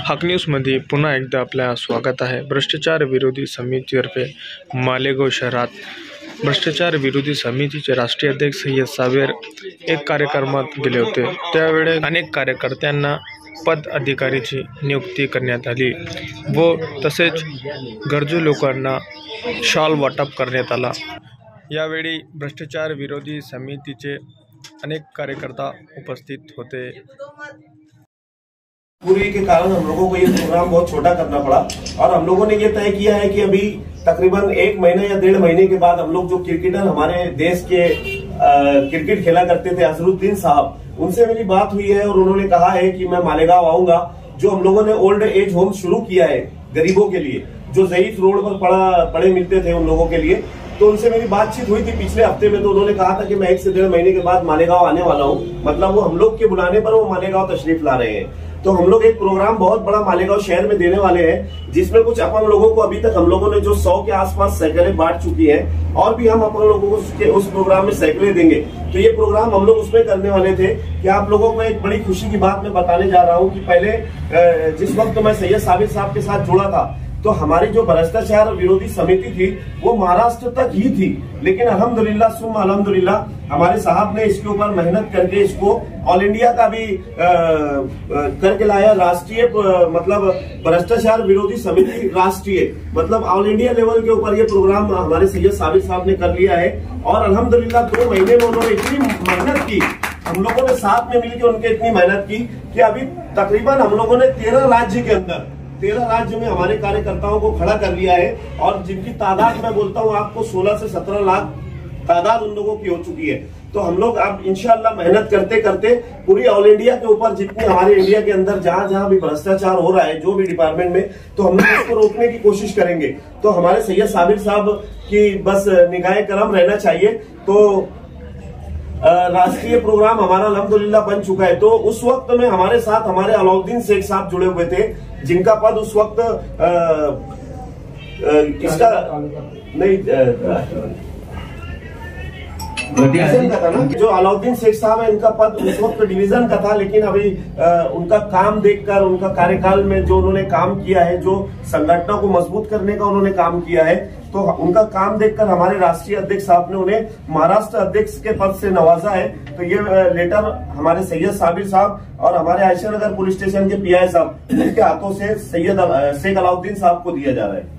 हक न्यूजमध्ये पुन्हा एकदा आपल्या स्वागत आहे। भ्रष्टाचार विरोधी समितीतर्फे मालेगाव शहरात भ्रष्टाचार विरोधी समितीचे राष्ट्रीय अध्यक्ष सय्यद साबिर एक कार्यक्रमात गेले होते। त्यावेळी अनेक कार्यकर्त्यांना पद अधिकारीची नियुक्ती करण्यात आली व तसेच गरजू लोकांना शॉल वाटप करण्यात आला। यावेळी भ्रष्टाचार विरोधी समितीचे अनेक कार्यकर्ता उपस्थित होते। पूरी के कारण हम लोगों को ये प्रोग्राम बहुत छोटा करना पड़ा और हम लोगों ने ये तय किया है कि अभी तकरीबन 1 महीने या 1.5 महीने के बाद हम लोग जो क्रिकेटर हमारे देश के क्रिकेट खेला करते थे अजहरुद्दीन साहब, उनसे मेरी बात हुई है और उन्होंने कहा है कि मैं मालेगांव आऊंगा। जो हम लोगों ने ओल्ड एज होम शुरू किया है गरीबों के लिए, जो ज़ईफ रोड पर पड़े मिलते थे उन लोगों के लिए, तो उनसे मेरी बातचीत हुई थी पिछले हफ्ते में। तो उन्होंने कहा था कि मैं 1 से 1.5 महीने के बाद मालेगांव आने वाला हूँ। मतलब वो हम लोग के बुलाने पर वो मालेगांव तशरीफ ला रहे हैं। तो हम लोग एक प्रोग्राम बहुत बड़ा मालेगांव शहर में देने वाले हैं, जिसमें कुछ अपन लोगों को अभी तक हम लोगों ने जो 100 के आसपास साइकिलें बांट चुकी हैं और भी हम अपन लोगों को उस प्रोग्राम में साइकिलें देंगे। तो ये प्रोग्राम हम लोग उसमें करने वाले थे कि आप लोगों को एक बड़ी खुशी की बात मैं बताने जा रहा हूँ कि पहले जिस वक्त मैं सैयद साबिर साहब के साथ जुड़ा था तो हमारी जो भ्रष्टाचार विरोधी समिति थी वो महाराष्ट्र तक ही थी, लेकिन अल्हम्दुलिल्लाह सुम्मा अल्हम्दुलिल्लाह हमारे साहब ने इसके ऊपर मेहनत करके इसको ऑल इंडिया का भी करके लाया। राष्ट्रीय मतलब भ्रष्टाचार विरोधी समिति राष्ट्रीय मतलब ऑल इंडिया लेवल के ऊपर ये प्रोग्राम हमारे सैयद साबिर साहब ने कर लिया है। और अल्हम्दुलिल्लाह 2 महीने में उन्होंने इतनी मेहनत की, हम लोगों ने साथ में मिलकर उनके इतनी मेहनत की कि अभी तकरीबन हम लोगों ने 13 राज्य के अंदर 13 राज्य में हमारे कार्यकर्ताओं को खड़ा कर लिया है और जिनकी तादाद मैं बोलता हूं आपको 16 से 17 लाख तादाद उन लोगों की हो चुकी है। तो हम लोग अब इंशाअल्लाह मेहनत करते करते पूरी ऑल इंडिया के ऊपर जितनी हमारे इंडिया के अंदर जहां जहां भी भ्रष्टाचार हो रहा है जो भी डिपार्टमेंट में, तो हम लोग इसको रोकने की कोशिश करेंगे। तो हमारे सैयद साबिर साहब की बस निगाहे करम रहना चाहिए। तो राष्ट्रीय प्रोग्राम हमारा अल्हम्दुलिल्लाह बन चुका है। तो उस वक्त में हमारे साथ हमारे अलाउद्दीन शेख साहब जुड़े हुए थे, जिनका पद उस वक्त इसका नहीं डिवीजन का था ना, जो अलाउद्दीन शेख साहब है इनका पद उस वक्त डिवीजन का था, लेकिन अभी उनका काम देखकर उनका कार्यकाल में जो उन्होंने काम किया है, जो संगठनों को मजबूत करने का उन्होंने काम किया है, तो उनका काम देखकर हमारे राष्ट्रीय अध्यक्ष साहब ने उन्हें महाराष्ट्र अध्यक्ष के पद से नवाजा है। तो ये लेटर हमारे सैयद साबिर साहब और हमारे आयशा नगर पुलिस स्टेशन के PI साहब इनके हाथों से सैयद शेख अलाउद्दीन साहब को दिया जा रहा है।